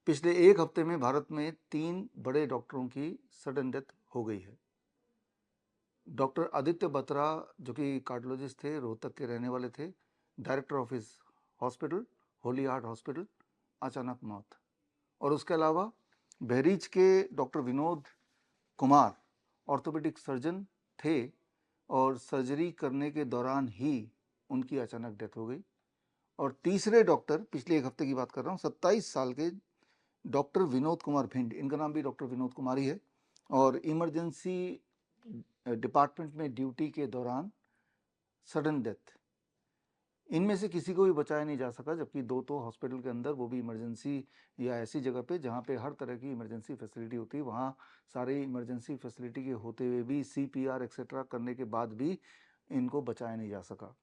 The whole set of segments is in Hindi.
पिछले एक हफ्ते में भारत में 3 बड़े डॉक्टरों की सडन डेथ हो गई है। डॉक्टर आदित्य बत्रा जो कि कार्डियोलॉजिस्ट थे, रोहतक के रहने वाले थे, director of his hospital, Holi heart hospital, अचानक मौत। और उसके अलावा बहरीच के doctor Vinod Kumar orthopaedic surgeon थे और सर्जरी करने के दौरान ही उनकी अचानक डेथ हो गई। और तीसरे डॉक्टर, पिछले एक हफ्ते की बात कर रहा हूँ, 27 साल के डॉक्टर विनोद कुमार भिंड, इनका नाम भी डॉक्टर विनोद कुमार ही है, और इमरजेंसी डिपार्टमेंट में ड्यूटी के दौरान सडन डेथ। इनमें से किसी को भी बचाया नहीं जा सका, जबकि दो तो हॉस्पिटल के अंदर, वो भी इमरजेंसी या ऐसी जगह पे जहाँ पे हर तरह की इमरजेंसी फैसिलिटी होती है, वहाँ सारी इमरजेंसी फैसिलिटी के होते हुए भी CPR एक्सेट्रा करने के बाद भी इनको बचाया नहीं जा सका।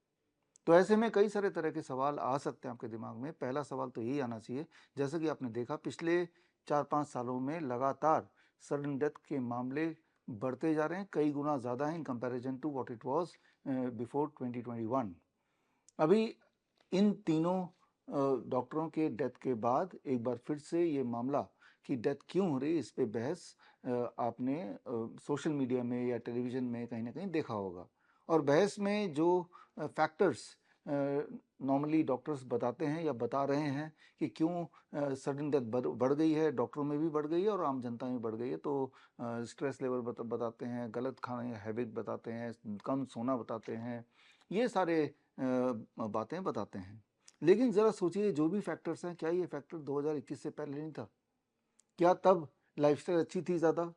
तो ऐसे में कई सारे तरह के सवाल आ सकते हैं आपके दिमाग में। पहला सवाल तो यही आना चाहिए, जैसा कि आपने देखा पिछले 4-5 सालों में लगातार सडन डेथ के मामले बढ़ते जा रहे हैं, कई गुना ज़्यादा हैं in comparison to what it was before 2021। अभी इन तीनों डॉक्टरों के डेथ के बाद एक बार फिर से ये मामला कि डेथ क्यों हो रही, इस पे बहस आपने सोशल मीडिया में या टेलीविज़न में कहीं ना कहीं देखा होगा। और बहस में जो फैक्टर्स नॉर्मली डॉक्टर्स बताते हैं या बता रहे हैं कि क्यों सडन डेथ बढ़ गई है, डॉक्टरों में भी बढ़ गई है और आम जनता में बढ़ गई है, तो स्ट्रेस लेवल बताते हैं, गलत खाने हैबिट बताते हैं, कम सोना बताते हैं, ये सारे बातें बताते हैं। लेकिन ज़रा सोचिए, जो भी फैक्टर्स हैं, क्या ये फैक्टर 2021 से पहले नहीं था? क्या तब लाइफस्टाइल अच्छी थी ज़्यादा?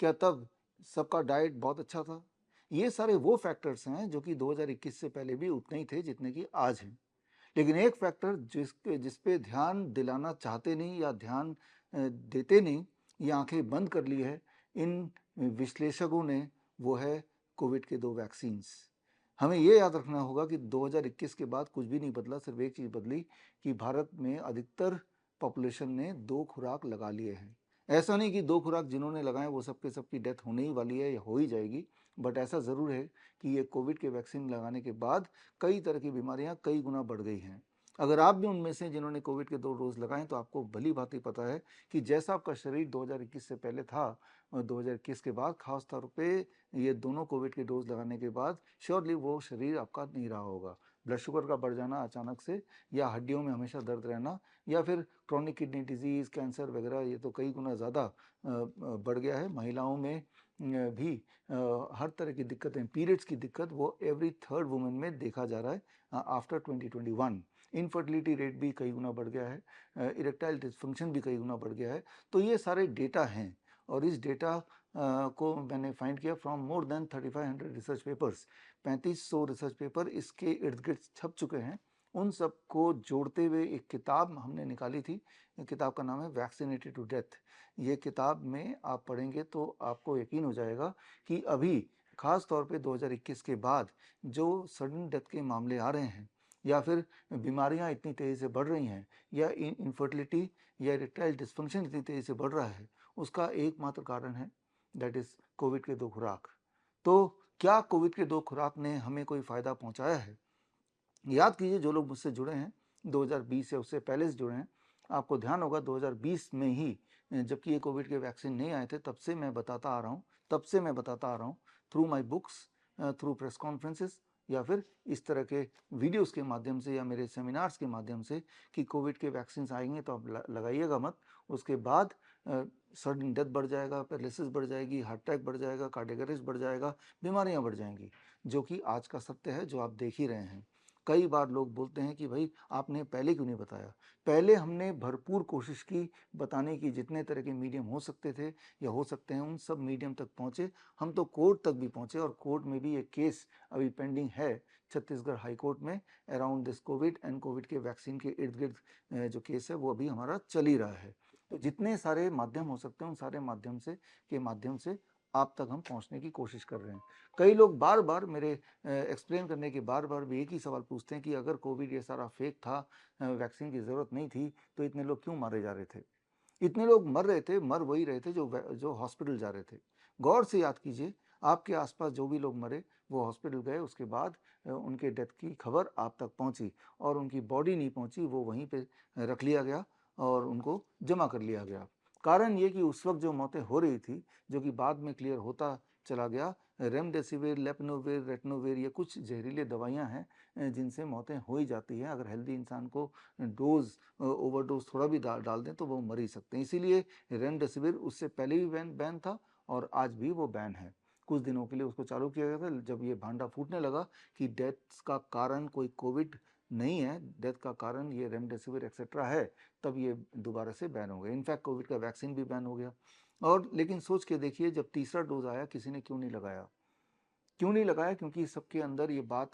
क्या तब सबका डाइट बहुत अच्छा था? ये सारे वो फैक्टर्स हैं जो कि 2021 से पहले भी उतने ही थे जितने कि आज हैं। लेकिन एक फैक्टर जिस पे ध्यान दिलाना चाहते नहीं या ध्यान देते नहीं, ये आंखें बंद कर ली है इन विश्लेषकों ने, वो है कोविड के 2 वैक्सीन्स। हमें ये याद रखना होगा कि 2021 के बाद कुछ भी नहीं बदला, सिर्फ एक चीज़ बदली कि भारत में अधिकतर पॉपुलेशन ने 2 खुराक लगा लिए हैं। ऐसा नहीं कि 2 खुराक जिन्होंने लगाए वो सबके सबकी डेथ होने ही वाली है या हो ही जाएगी, बट ऐसा ज़रूर है कि ये कोविड के वैक्सीन लगाने के बाद कई तरह की बीमारियां कई गुना बढ़ गई हैं। अगर आप भी उनमें से जिन्होंने कोविड के 2 डोज लगाए, तो आपको भली भांति पता है कि जैसा आपका शरीर 2021 से पहले था और 2021 के बाद, खास तौर पे ये दोनों कोविड के डोज लगाने के बाद, श्योरली वो शरीर आपका नहीं रहा होगा। ब्लड शुगर का बढ़ जाना अचानक से, या हड्डियों में हमेशा दर्द रहना, या फिर क्रॉनिक किडनी डिजीज़, कैंसर वगैरह, ये तो कई गुना ज़्यादा बढ़ गया है। महिलाओं में भी हर तरह की दिक्कतें, पीरियड्स की दिक्कत, वो एवरी थर्ड वुमेन में देखा जा रहा है आफ्टर 2021। इनफर्टिलिटी रेट भी कई गुना बढ़ गया है, इरेक्टाइल डिसफंक्शन भी कई गुना बढ़ गया है। तो ये सारे डेटा हैं, और इस डेटा को मैंने फाइंड किया from more than 3500 research papers. 3500 research paper इसके इर्द गिर्द छप चुके हैं। उन सब को जोड़ते हुए एक किताब हमने निकाली थी। किताब का नाम है वैक्सीनेटेड टू डेथ। ये किताब में आप पढ़ेंगे तो आपको यकीन हो जाएगा कि अभी खास तौर पे 2021 के बाद जो सडन डेथ के मामले आ रहे हैं, या फिर बीमारियां इतनी तेज़ी से बढ़ रही हैं, या इनफर्टिलिटी या इरेक्टाइल डिसफंक्शन इतनी तेज़ी से बढ़ रहा है, उसका एकमात्र कारण है, दैट इज़ कोविड के 2 खुराक। तो क्या कोविड के 2 खुराक ने हमें कोई फ़ायदा पहुंचाया है? याद कीजिए, जो लोग मुझसे जुड़े हैं 2020 या उससे पहले से जुड़े हैं, आपको ध्यान होगा 2020 में ही, जबकि ये कोविड के वैक्सीन नहीं आए थे, तब से मैं बताता आ रहा हूँ through my books, through press conferences, या फिर इस तरह के वीडियोस के माध्यम से या मेरे सेमिनार्स के माध्यम से, कि कोविड के वैक्सीन आएंगे तो आप लगाइएगा मत। उसके बाद सडन डेथ बढ़ जाएगा, पैरालिसिस बढ़ जाएगी, हार्ट अटैक बढ़ जाएगा, कार्डियक अरेस्ट बढ़ जाएगा, बीमारियां बढ़ जाएंगी, जो कि आज का सत्य है, जो आप देख ही रहे हैं। कई बार लोग बोलते हैं कि भाई आपने पहले क्यों नहीं बताया? पहले हमने भरपूर कोशिश की बताने की, जितने तरह के मीडियम हो सकते थे या हो सकते हैं, उन सब मीडियम तक पहुंचे। हम तो कोर्ट तक भी पहुंचे, और कोर्ट में भी एक केस अभी पेंडिंग है छत्तीसगढ़ हाई कोर्ट में, around this Covid and Covid के वैक्सीन के इर्द गिर्द जो केस है वो अभी हमारा चल ही रहा है। तो जितने सारे माध्यम हो सकते हैं, उन सारे माध्यम से आप तक हम पहुंचने की कोशिश कर रहे हैं। कई लोग बार बार मेरे एक्सप्लेन करने के बार बार भी एक ही सवाल पूछते हैं कि अगर कोविड ये सारा फेक था, वैक्सीन की ज़रूरत नहीं थी, तो इतने लोग क्यों मारे जा रहे थे? इतने लोग मर रहे थे, मर वही रहे थे जो हॉस्पिटल जा रहे थे। गौर से याद कीजिए, आपके आसपास जो भी लोग मरे, वो हॉस्पिटल गए, उसके बाद उनके डेथ की खबर आप तक पहुंची, और उनकी बॉडी नहीं पहुंची, वो वहीं पे रख लिया गया, और उनको जमा कर लिया गया। कारण ये कि उस वक्त जो मौतें हो रही थी, जो कि बाद में क्लियर होता चला गया, रेमडेसिविर, लेपनोविर, रेटनोविर, ये कुछ जहरीले दवाइयाँ हैं जिनसे मौतें हो ही जाती हैं। अगर हेल्दी इंसान को डोज ओवरडोज थोड़ा भी डाल दें तो वो मर ही सकते हैं। इसीलिए रेमडेसिविर उससे पहले भी बैन था और आज भी वो बैन है। कुछ दिनों के लिए उसको चालू किया गया था। जब ये भांडा फूटने लगा कि डेथ का कारण कोई कोविड नहीं है, डेथ का कारण ये रेमडेसिविर एक्सेट्रा है, तब ये दोबारा से बैन हो गया। इनफैक्ट कोविड का वैक्सीन भी बैन हो गया। और लेकिन सोच के देखिए, जब तीसरा डोज आया किसी ने क्यों नहीं लगाया? क्यों नहीं लगाया? क्योंकि सबके अंदर ये बात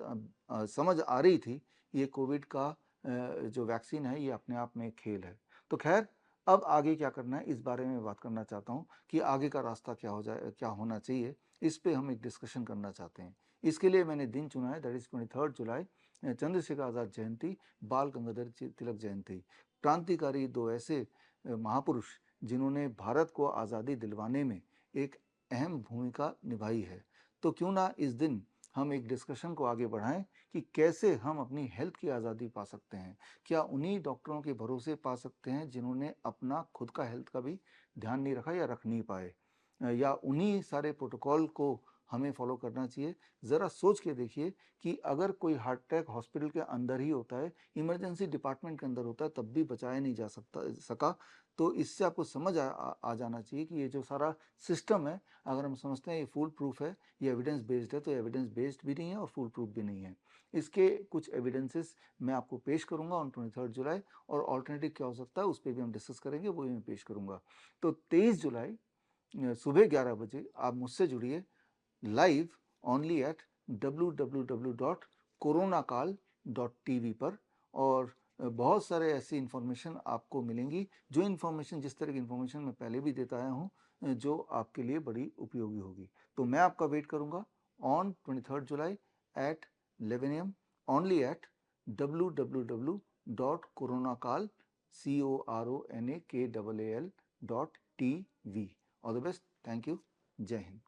समझ आ रही थी, ये कोविड का जो वैक्सीन है ये अपने आप में एक खेल है। तो खैर, अब आगे क्या करना है इस बारे में बात करना चाहता हूँ कि आगे का रास्ता क्या हो जाए, क्या होना चाहिए, इस पे हम एक डिस्कशन करना चाहते हैं। इसके लिए मैंने दिन चुना है, दैट इज 23 जुलाई, चंद्रशेखर आज़ाद जयंती, बाल गंगाधर तिलक जयंती। क्रांतिकारी दो ऐसे महापुरुष जिन्होंने भारत को आज़ादी दिलवाने में एक अहम भूमिका निभाई है। तो क्यों ना इस दिन हम एक डिस्कशन को आगे बढ़ाएं कि कैसे हम अपनी हेल्थ की आज़ादी पा सकते हैं। क्या उन्हीं डॉक्टरों के भरोसे पा सकते हैं जिन्होंने अपना खुद का हेल्थ का भी ध्यान नहीं रखा या रख नहीं पाए, या उन्हीं सारे प्रोटोकॉल को हमें फॉलो करना चाहिए? ज़रा सोच के देखिए कि अगर कोई हार्ट अटैक हॉस्पिटल के अंदर ही होता है, इमरजेंसी डिपार्टमेंट के अंदर होता है, तब भी बचाया नहीं जा सका, तो इससे आपको समझ आ जाना चाहिए कि ये जो सारा सिस्टम है, अगर हम समझते हैं ये फुल प्रूफ है, ये एविडेंस बेस्ड है, तो एविडेंस बेस्ड भी नहीं है और फुल प्रूफ भी नहीं है। इसके कुछ एविडेंसेस मैं आपको पेश करूंगा ऑन 23 जुलाई, और ऑल्टरनेटिव क्या हो सकता है उस पर भी हम डिस्कस करेंगे, वो भी मैं पेश करूंगा। तो 23 जुलाई सुबह 11 बजे आप मुझसे जुड़िए लाइव ओनली एट www.coronakal.tv पर, और बहुत सारे ऐसी इन्फॉर्मेशन आपको मिलेंगी, जो इन्फॉर्मेशन, जिस तरह की इन्फॉर्मेशन मैं पहले भी देता आया हूँ, जो आपके लिए बड़ी उपयोगी होगी। तो मैं आपका वेट करूँगा on 23 July at 11 AM only at www.coronakal.tv। All the best, thank you, Jai Hind.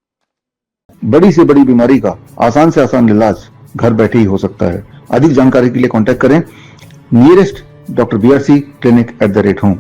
बड़ी से बड़ी बीमारी का आसान से आसान इलाज घर बैठे ही हो सकता है। अधिक जानकारी के लिए कांटेक्ट करें nearest doctor BRC clinic @home।